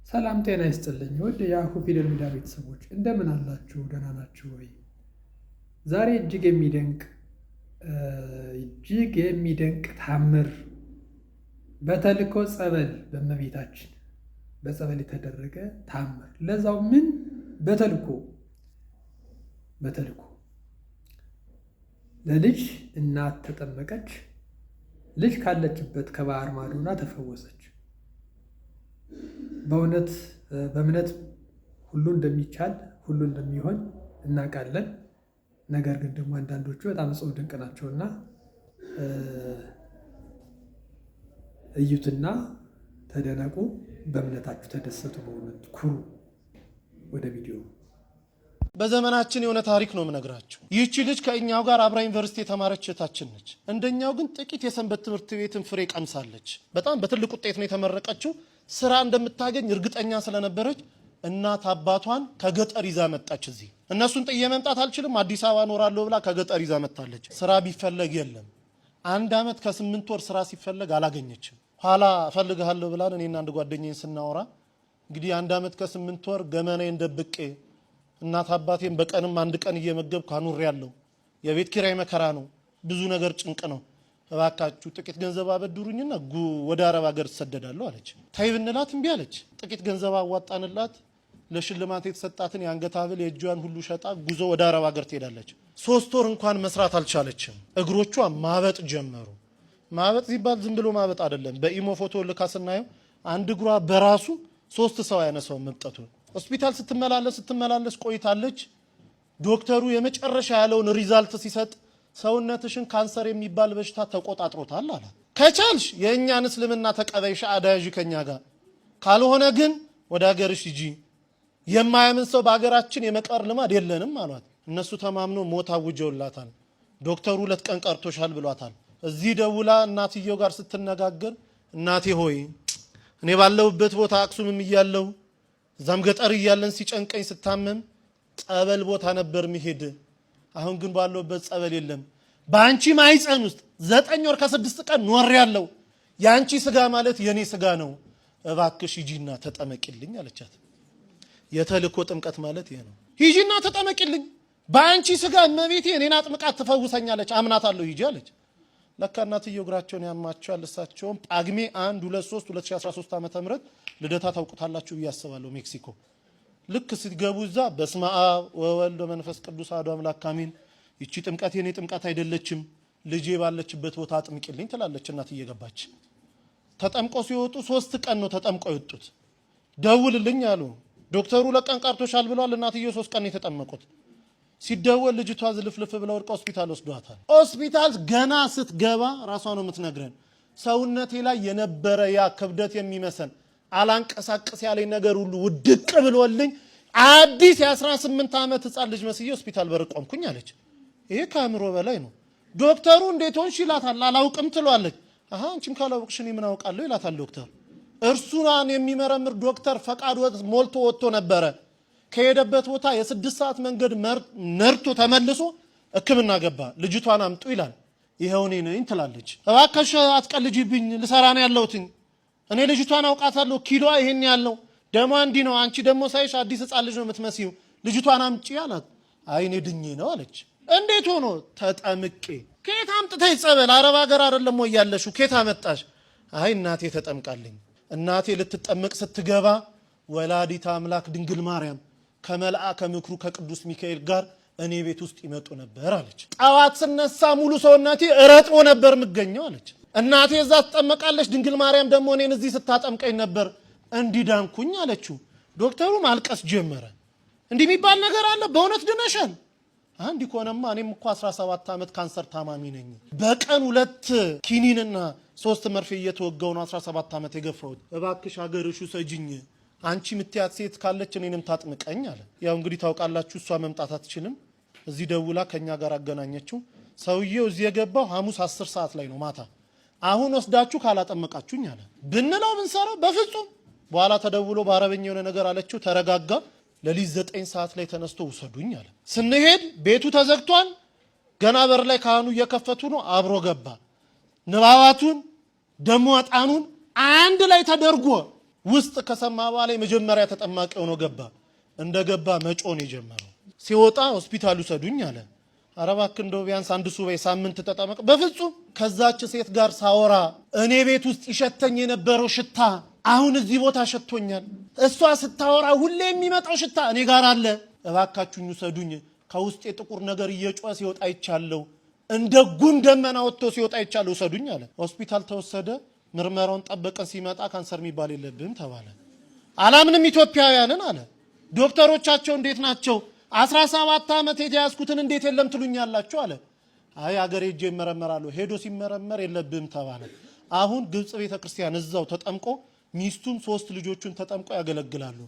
ሰላም ጤና ይስጥልኝ ውድ የአሁ ፊደል ሚዲያ ቤተሰቦች እንደምን አላችሁ? ደህና ናችሁ ወይ? ዛሬ እጅግ የሚደንቅ ታምር በተልእኮ ጸበል በእመቤታችን በጸበል የተደረገ ታምር። ለዛው ምን በተልእኮ ለልጅ እናት ተጠመቀች። ልጅ ካለችበት ከባህር ማዶና ተፈወሰች። በእምነት ሁሉ እንደሚቻል ሁሉ እንደሚሆን እናውቃለን። ነገር ግን ደግሞ አንዳንዶቹ በጣም እጹብ ድንቅ ናቸውና እዩትና ተደነቁ፣ በእምነታችሁ ተደሰቱ፣ በእውነት ኩሩ። ወደ ቪዲዮ። በዘመናችን የሆነ ታሪክ ነው የምነግራችሁ። ይህቺ ልጅ ከእኛው ጋር አብራ ዩኒቨርሲቲ የተማረች እህታችን ነች። እንደኛው ግን ጥቂት የሰንበት ትምህርት ቤትን ፍሬ ቀምሳለች። በጣም በትልቅ ውጤት ነው የተመረቀችው። ስራ እንደምታገኝ እርግጠኛ ስለነበረች እናት አባቷን ከገጠር ይዛ መጣች። እዚህ እነሱን ጥዬ መምጣት አልችልም፣ አዲስ አበባ እኖራለሁ ብላ ከገጠር ይዛ መጣለች። ስራ ቢፈለግ የለም። 1 ዓመት ከ8 ወር ስራ ሲፈለግ አላገኘችም። ኋላ እፈልግሃለሁ ብላን እኔና አንድ ጓደኛዬን ስናወራ እንግዲህ 1 ዓመት ከ8 ወር ገመናዬን ደብቄ እናት አባቴን በቀንም 1 ቀን እየመገብኩ አኑሬያለሁ። የቤት ኪራይ መከራ ነው፣ ብዙ ነገር ጭንቅ ነው። እባካችሁ ጥቂት ገንዘብ አበድሩኝና ወደ አረብ ሀገር ተሰደዳለሁ አለች። ታይ ብንላት እምቢ አለች። ጥቂት ገንዘብ አዋጣንላት። ለሽልማት የተሰጣትን የአንገት ሐብል የእጇን ሁሉ ሸጣ ጉዞ ወደ አረብ ሀገር ትሄዳለች። 3 ወር እንኳን መስራት አልቻለችም። እግሮቿ ማበጥ ጀመሩ። ማበጥ ሲባል ዝም ብሎ ማበጥ አይደለም። በኢሞ ፎቶ ልካ ስናየው አንድ እግሯ በራሱ 3 ሰው ያነሳው መብጠቱ። ሆስፒታል ስትመላለስ ቆይታለች። ዶክተሩ የመጨረሻ ያለውን ሪዛልት ሲሰጥ ሰውነትሽን ካንሰር የሚባል በሽታ ተቆጣጥሮታል አለ። ከቻልሽ የእኛን እስልምና ተቀበይ፣ ሻአዳጂ ከኛ ጋር ካልሆነ ግን ወደ ሀገርሽ ሂጂ። የማያምን ሰው በሀገራችን የመቀር ልማድ የለንም አሏት። እነሱ ተማምኖ ሞት አውጀውላታል። ዶክተሩ 2 ቀን ቀርቶሻል ብሏታል። እዚህ ደውላ እናትየው ጋር ስትነጋገር እናቴ ሆይ እኔ ባለሁበት ቦታ አክሱምም እያለሁ እዛም ገጠር እያለን ሲጨንቀኝ ስታመም ጸበል ቦታ ነበር መሄድ። አሁን ግን ባለውበት ጸበል የለም። በአንቺ ማይፀን ውስጥ 9 ወር ከ6 ቀን ኖሬያለሁ። ያንቺ ስጋ ማለት የኔ ስጋ ነው። እባክሽ ሂጂና ተጠመቂልኝ አለቻት። የተልእኮ ጥምቀት ማለት ይሄ ነው። ሂጂና ተጠመቂልኝ፣ በአንቺ ስጋ እመቤቴ እኔን አጥምቃት ትፈውሰኛለች፣ አምናታለሁ፣ ሂጂ አለች። ለካ እናትየው እግራቸውን ያማቸዋል። እሳቸውም ጳጉሜ 1 2 3 2013 ዓ.ም ልደታ ታውቁታላችሁ ብዬ አስባለሁ። ሜክሲኮ ልክ ሲገቡ እዛ በስመ አብ ወወልድ ወመንፈስ ቅዱስ አሐዱ አምላክ አሜን፣ ይቺ ጥምቀት የኔ ጥምቀት አይደለችም፣ ልጄ ባለችበት ቦታ አጥምቂልኝ ትላለች እናት እየገባች። ተጠምቆ ሲወጡ 3 ቀን ነው ተጠምቆ የወጡት። ደውልልኝ አሉ ዶክተሩ። 2 ቀን ቀርቶሻል ብለዋል። እናትየው 3 ቀን የተጠመቁት። ሲደወል ልጅቷ ዝልፍልፍ ብላ ወድቃ ሆስፒታል ወስዷታል። ሆስፒታል ገና ስትገባ ራሷ ነው የምትነግረን፣ ሰውነቴ ላይ የነበረ ያ ክብደት የሚመሰል አላንቀሳቀስ ያለኝ ነገር ሁሉ ውድቅ ብሎልኝ አዲስ የ18 ዓመት ህፃን ልጅ መስዬ ሆስፒታል በር ቆምኩኝ አለች። ይሄ ከአእምሮ በላይ ነው። ዶክተሩ እንዴት ሆንሽ ይላታል። አላውቅም ትሏለች። አሃ አንቺም ካላውቅሽ እኔ ምን አውቃለሁ ይላታል ዶክተር። እርሱን የሚመረምር ዶክተር ፈቃድ ሞልቶ ወጥቶ ነበረ። ከሄደበት ቦታ የ6 ሰዓት መንገድ ነርቶ ተመልሶ ሕክምና ገባ። ልጅቷን አምጡ ይላል። ይሄው እኔ ነኝ ትላለች። እባክሽ አትቀልጂብኝ፣ ልሰራ ነው ያለሁት። እኔ ልጅቷን አውቃታለሁ፣ ኪሎዋ ይሄን ያለው ደሟ እንዲህ ነው። አንቺ ደግሞ ሳይሽ አዲስ ህፃን ልጅ ነው የምትመስዪው፣ ልጅቷን አምጪ አላት። አይ እኔ ድኜ ነው አለች። እንዴት ሆኖ? ተጠምቄ። ከየት አምጥተሽ ጸበል? አረብ ሀገር አይደለም ወይ ያለሽው? ከየት አመጣሽ? አይ እናቴ ተጠምቃለኝ። እናቴ ልትጠመቅ ስትገባ ወላዲተ አምላክ ድንግል ማርያም ከመልአከ ምክሩ ከቅዱስ ሚካኤል ጋር እኔ ቤት ውስጥ ይመጡ ነበር አለች። ጠዋት ስነሳ ሙሉ ሰውነቴ እረጥቦ ነበር የምገኘው አለች። እናቴ እዛ ትጠመቃለች፣ ድንግል ማርያም ደግሞ እኔን እዚህ ስታጠምቀኝ ነበር፣ እንዲዳንኩኝ አለችው። ዶክተሩ ማልቀስ ጀመረ። እንዲህ የሚባል ነገር አለ? በእውነት ድነሻል? አንድ ኮነማ እኔም እኮ 17 ዓመት ካንሰር ታማሚ ነኝ። በቀን 2 ኪኒንና 3 መርፌ እየተወጋው ነው 17 ዓመት የገፋሁት። እባክሽ ሀገርሽ ሰጅኝ፣ አንቺ ምትያት ሴት ካለች እኔንም ታጥምቀኝ አለ። ያው እንግዲህ ታውቃላችሁ፣ እሷ መምጣት አትችልም። እዚህ ደውላ ከኛ ጋር አገናኘችው። ሰውየው እዚህ የገባው ሐሙስ 10 ሰዓት ላይ ነው ማታ። አሁን ወስዳችሁ ካላጠመቃችሁኝ አለ። ብንለው ብንሰራው በፍጹም። በኋላ ተደውሎ በአረበኛ የሆነ ነገር አለችው። ተረጋጋ። ለሊት 9 ሰዓት ላይ ተነስቶ ውሰዱኝ አለ። ስንሄድ ቤቱ ተዘግቷል። ገና በር ላይ ካህኑ እየከፈቱ ነው። አብሮ ገባ። ንባባቱን ደሞ ዕጣኑን አንድ ላይ ተደርጎ ውስጥ ከሰማ በኋላ የመጀመሪያ ተጠማቂ ሆኖ ገባ። እንደገባ መጮን የጀመረው ሲወጣ ሆስፒታሉ ሰዱኝ አለ። አረባክ እንደው ቢያንስ አንድ ሱባኤ ሳምንት ተጠመቅ። በፍጹም ከዛች ሴት ጋር ሳወራ እኔ ቤት ውስጥ ይሸተኝ የነበረው ሽታ አሁን እዚህ ቦታ ሸቶኛል። እሷ ስታወራ ሁሌ የሚመጣው ሽታ እኔ ጋር አለ። እባካችሁኝ ሰዱኝ። ከውስጥ የጥቁር ነገር እየጮኸ ሲወጣ ይቻለው እንደ ጉም ደመና ወጥቶ ሲወጣ ይቻለው ሰዱኝ አለ። ሆስፒታል ተወሰደ። ምርመራውን ጠበቀን። ሲመጣ ካንሰር የሚባል የለብህም ተባለ። አላምንም ኢትዮጵያውያንን አለ። ዶክተሮቻቸው እንዴት ናቸው? 17 ዓመት የተያዝኩትን እንዴት የለም ትሉኛላችሁ አለ። አይ አገሬ ሄጄ ይመረመራሉ። ሄዶ ሲመረመር የለብህም ተባለ። አሁን ግብጽ ቤተክርስቲያን እዛው ተጠምቆ ሚስቱም 3 ልጆቹን ተጠምቆ ያገለግላሉ።